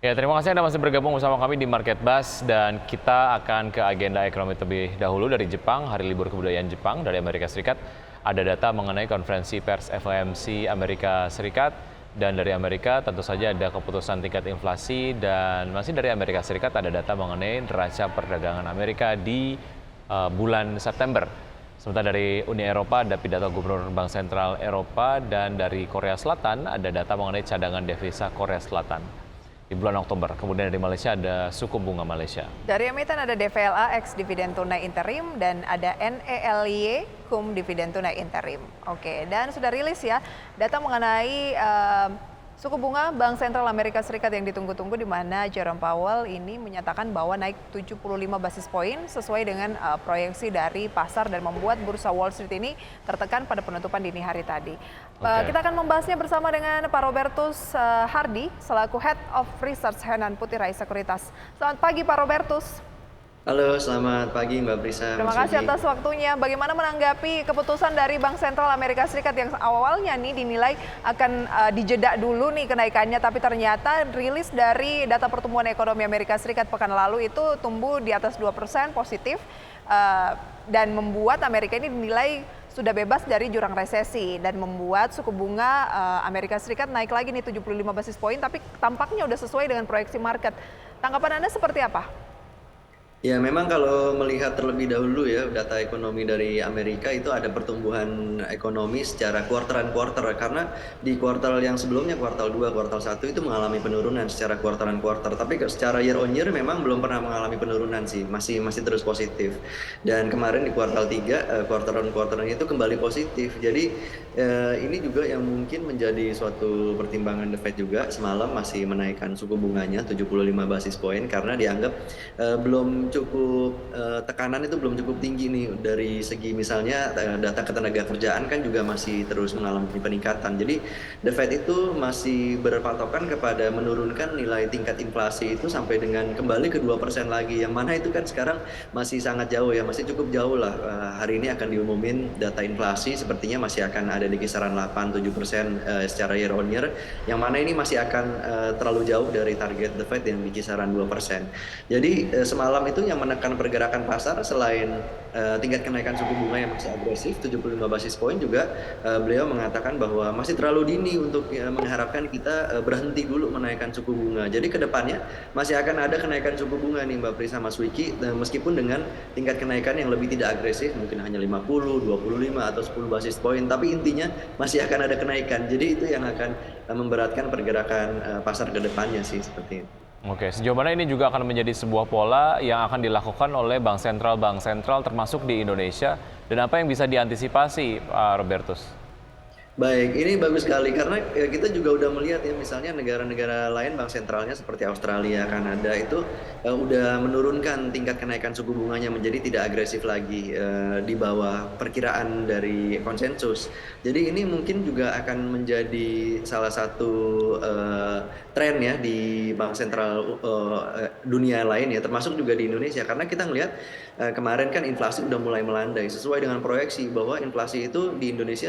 Ya, terima kasih Anda masih bergabung bersama kami di Market Buzz dan kita akan ke agenda ekonomi terlebih dahulu dari Jepang, Hari Libur Kebudayaan Jepang dari Amerika Serikat. Ada data mengenai konferensi pers FOMC Amerika Serikat dan dari Amerika tentu saja ada keputusan tingkat inflasi dan masih dari Amerika Serikat ada data mengenai neraca perdagangan Amerika di bulan September. Sementara dari Uni Eropa ada pidato Gubernur Bank Sentral Eropa dan dari Korea Selatan ada data mengenai cadangan devisa Korea Selatan di bulan Oktober. Kemudian dari Malaysia ada suku bunga Malaysia. Dari emiten ada DVLA X dividen tunai interim dan ada NELY cum dividen tunai interim. Oke, dan sudah rilis ya data mengenai suku bunga Bank Sentral Amerika Serikat yang ditunggu-tunggu, di mana Jerome Powell ini menyatakan bahwa naik 75 basis poin sesuai dengan proyeksi dari pasar dan membuat bursa Wall Street ini tertekan pada penutupan dini hari tadi. Kita akan membahasnya bersama dengan Pak Robertus Hardy selaku Head of Research Henan Putih Rais Sekuritas. Selamat pagi Pak Robertus. Halo, selamat pagi Mbak Prisa. Terima kasih atas waktunya. Bagaimana menanggapi keputusan dari Bank Sentral Amerika Serikat yang awalnya nih dinilai akan dijeda dulu nih kenaikannya, tapi ternyata rilis dari data pertumbuhan ekonomi Amerika Serikat pekan lalu itu tumbuh di atas 2% positif dan membuat Amerika ini dinilai sudah bebas dari jurang resesi dan membuat suku bunga Amerika Serikat naik lagi nih 75 basis poin, tapi tampaknya udah sesuai dengan proyeksi market. Tanggapan Anda seperti apa? Ya, memang kalau melihat terlebih dahulu ya data ekonomi dari Amerika itu ada pertumbuhan ekonomi secara quarter-on-quarter, karena di kuartal yang sebelumnya, kuartal 2, kuartal 1 itu mengalami penurunan secara quarter-on-quarter, tapi secara year on year memang belum pernah mengalami penurunan sih, masih terus positif. Dan kemarin di kuartal 3, quarter-on-quarter itu kembali positif. Jadi ini juga yang mungkin menjadi suatu pertimbangan The Fed juga semalam masih menaikkan suku bunganya 75 basis poin karena dianggap belum cukup tekanan itu belum cukup tinggi nih dari segi misalnya data ketenaga kerjaan kan juga masih terus mengalami peningkatan. Jadi The Fed itu masih berpatokan kepada menurunkan nilai tingkat inflasi itu sampai dengan kembali ke 2% lagi, yang mana itu kan sekarang masih sangat jauh ya, masih cukup jauh lah. Hari ini akan diumumin data inflasi, sepertinya masih akan ada di kisaran 8-7% secara year on year, yang mana ini masih akan terlalu jauh dari target The Fed yang di kisaran 2%. Jadi semalam itu yang menekan pergerakan pasar selain tingkat kenaikan suku bunga yang masih agresif 75 basis poin, juga beliau mengatakan bahwa masih terlalu dini untuk mengharapkan kita berhenti dulu menaikkan suku bunga. Jadi kedepannya masih akan ada kenaikan suku bunga nih Mbak Prisa, Mas Wiki, meskipun dengan tingkat kenaikan yang lebih tidak agresif, mungkin hanya 50, 25 atau 10 basis poin, tapi intinya masih akan ada kenaikan. Jadi itu yang akan memberatkan pergerakan pasar kedepannya sih, seperti itu. Oke, sejauh mana ini juga akan menjadi sebuah pola yang akan dilakukan oleh bank sentral termasuk di Indonesia, dan apa yang bisa diantisipasi, Pak Robertus? Baik, ini bagus sekali karena kita juga udah melihat ya, misalnya negara-negara lain bank sentralnya seperti Australia, Kanada itu udah menurunkan tingkat kenaikan suku bunganya menjadi tidak agresif lagi, di bawah perkiraan dari konsensus. Jadi ini mungkin juga akan menjadi salah satu tren ya di bank sentral dunia lain ya, termasuk juga di Indonesia, karena kita ngelihat kemarin kan inflasi udah mulai melandai sesuai dengan proyeksi bahwa inflasi itu di Indonesia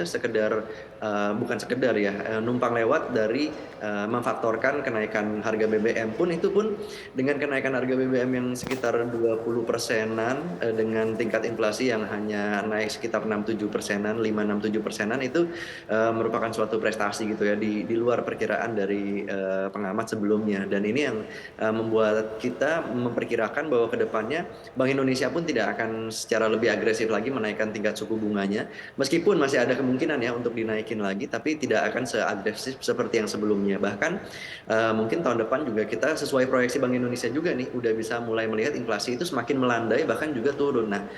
bukan sekedar ya numpang lewat dari memfaktorkan kenaikan harga BBM, itu pun dengan kenaikan harga BBM yang sekitar 20%-an dengan tingkat inflasi yang hanya naik sekitar 6-7%-an, 5-6-7%-an itu merupakan suatu prestasi gitu ya di luar perkiraan dari pengamat sebelumnya. Dan ini yang membuat kita memperkirakan bahwa kedepannya Bank Indonesia pun tidak akan secara lebih agresif lagi menaikkan tingkat suku bunganya, meskipun masih ada kemungkinan ya untuk dinaikin lagi, tapi tidak akan seagresif seperti yang sebelumnya. Bahkan mungkin tahun depan juga kita sesuai proyeksi Bank Indonesia juga nih udah bisa mulai melihat inflasi itu semakin melandai bahkan juga turun. Nah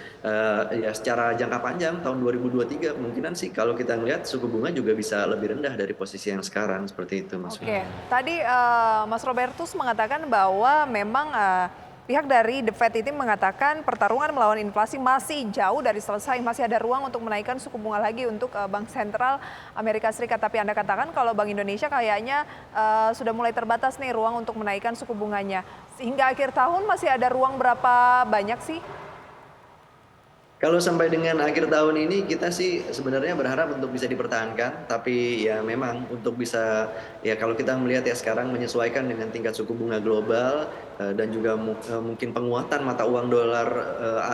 ya secara jangka panjang tahun 2023 kemungkinan sih kalau kita ngelihat suku bunga juga bisa lebih rendah dari posisi yang sekarang, seperti itu Mas. Oke, tadi Mas Robertus mengatakan bahwa memang pihak dari The Fed ini mengatakan pertarungan melawan inflasi masih jauh dari selesai, masih ada ruang untuk menaikkan suku bunga lagi untuk Bank Sentral Amerika Serikat. Tapi Anda katakan kalau Bank Indonesia kayaknya sudah mulai terbatas nih ruang untuk menaikkan suku bunganya. Hingga akhir tahun masih ada ruang berapa banyak sih? Kalau sampai dengan akhir tahun ini kita sih sebenarnya berharap untuk bisa dipertahankan, tapi ya memang untuk bisa ya kalau kita melihat ya sekarang menyesuaikan dengan tingkat suku bunga global dan juga mungkin penguatan mata uang dolar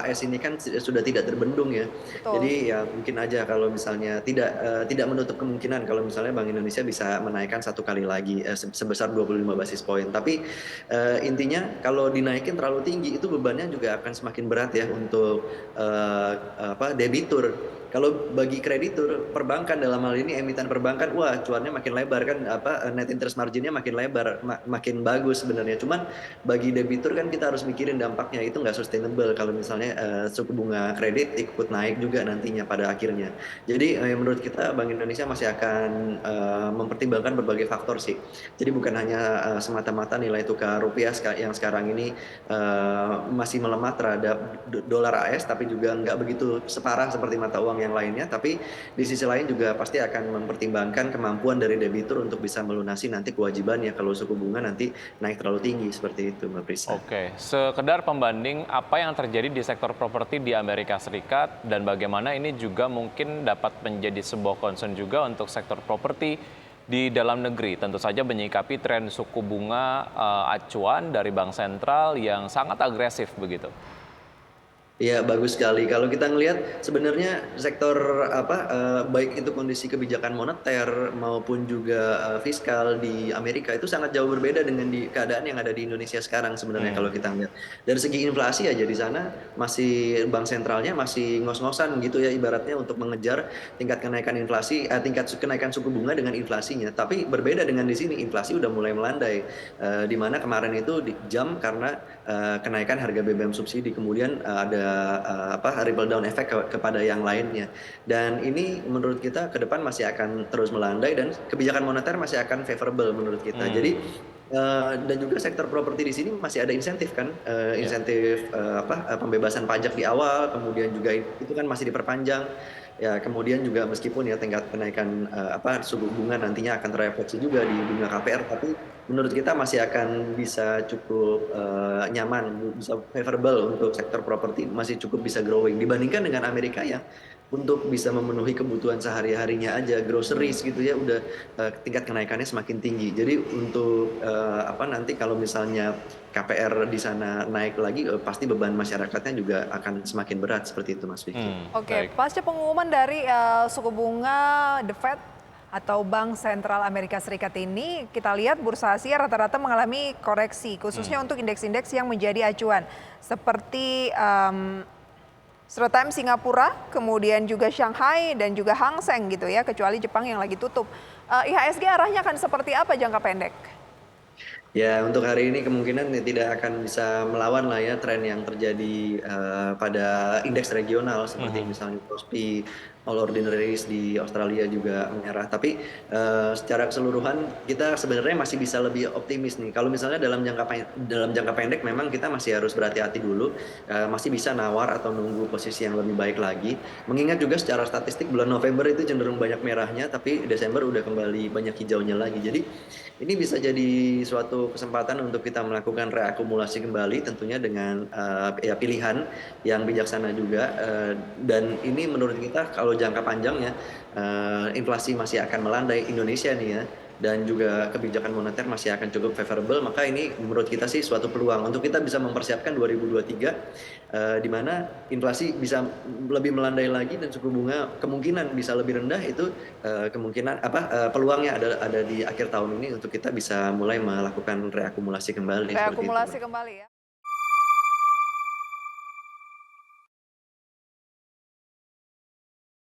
AS ini kan sudah tidak terbendung ya. Betul. Jadi ya mungkin aja kalau misalnya tidak menutup kemungkinan kalau misalnya Bank Indonesia bisa menaikkan satu kali lagi sebesar 25 basis poin. Tapi intinya kalau dinaikin terlalu tinggi itu bebannya juga akan semakin berat ya untuk debitur. Kalau bagi kreditur, perbankan dalam hal ini emiten perbankan, wah cuannya makin lebar kan, net interest marginnya makin lebar, makin bagus sebenarnya. Cuman bagi debitur kan kita harus mikirin dampaknya itu nggak sustainable kalau misalnya suku bunga kredit ikut naik juga nantinya pada akhirnya. Jadi menurut kita Bank Indonesia masih akan mempertimbangkan berbagai faktor sih. Jadi bukan hanya semata-mata nilai tukar rupiah yang sekarang ini masih melemah terhadap dolar AS, tapi juga nggak begitu separah seperti mata uang yang lainnya, tapi di sisi lain juga pasti akan mempertimbangkan kemampuan dari debitur untuk bisa melunasi nanti kewajibannya kalau suku bunga nanti naik terlalu tinggi seperti itu, Mbak Prisa. Oke, sekedar pembanding apa yang terjadi di sektor properti di Amerika Serikat dan bagaimana ini juga mungkin dapat menjadi sebuah concern juga untuk sektor properti di dalam negeri. Tentu saja menyikapi tren suku bunga acuan dari Bank Sentral yang sangat agresif begitu. Iya, bagus sekali. Kalau kita ngelihat sebenarnya sektor baik itu kondisi kebijakan moneter maupun juga fiskal di Amerika itu sangat jauh berbeda dengan di keadaan yang ada di Indonesia sekarang sebenarnya kalau kita lihat. Dari segi inflasi aja di sana masih bank sentralnya masih ngos-ngosan gitu ya ibaratnya untuk mengejar tingkat kenaikan inflasi, tingkat kenaikan suku bunga dengan inflasinya. Tapi berbeda dengan di sini, inflasi udah mulai melandai. Di mana kemarin itu dijam karena kenaikan harga BBM subsidi, kemudian ada ripple down effect kepada yang lainnya. Dan ini menurut kita ke depan masih akan terus melandai dan kebijakan moneter masih akan favorable menurut kita. Jadi dan juga sektor properti di sini masih ada insentif kan, insentif pembebasan pajak di awal, kemudian juga itu kan masih diperpanjang. Ya, kemudian juga meskipun ya tingkat kenaikan suku bunga nantinya akan terefleksi juga di bunga KPR, tapi menurut kita masih akan bisa cukup nyaman, bisa favorable untuk sektor properti, masih cukup bisa growing dibandingkan dengan Amerika ya. Untuk bisa memenuhi kebutuhan sehari-harinya aja, groceries gitu ya, udah tingkat kenaikannya semakin tinggi. Jadi untuk nanti kalau misalnya KPR di sana naik lagi, pasti beban masyarakatnya juga akan semakin berat seperti itu, Mas Vicky. Oke, pasca pengumuman dari suku bunga The Fed atau Bank Sentral Amerika Serikat ini, kita lihat bursa Asia rata-rata mengalami koreksi, khususnya untuk indeks-indeks yang menjadi acuan, seperti Straits Times Singapura, kemudian juga Shanghai dan juga Hang Seng gitu ya, kecuali Jepang yang lagi tutup. IHSG arahnya akan seperti apa jangka pendek? Ya, untuk hari ini kemungkinan tidak akan bisa melawan lah ya tren yang terjadi pada indeks regional seperti misalnya Kospi, All Ordinaries di Australia juga merah. Tapi secara keseluruhan kita sebenarnya masih bisa lebih optimis nih. Kalau misalnya dalam jangka pendek memang kita masih harus berhati-hati dulu, masih bisa nawar atau nunggu posisi yang lebih baik lagi. Mengingat juga secara statistik bulan November itu cenderung banyak merahnya, tapi Desember udah kembali banyak hijaunya lagi. Jadi ini bisa jadi suatu kesempatan untuk kita melakukan reakumulasi kembali, tentunya dengan pilihan yang bijaksana juga. Dan ini menurut kita kalau jangka panjangnya inflasi masih akan melandai Indonesia nih ya, dan juga kebijakan moneter masih akan cukup favorable, maka ini menurut kita sih suatu peluang untuk kita bisa mempersiapkan 2023 di mana inflasi bisa lebih melandai lagi dan suku bunga kemungkinan bisa lebih rendah. Itu kemungkinan peluangnya ada di akhir tahun ini untuk kita bisa mulai melakukan reakumulasi kembali. Reakumulasi kembali ya.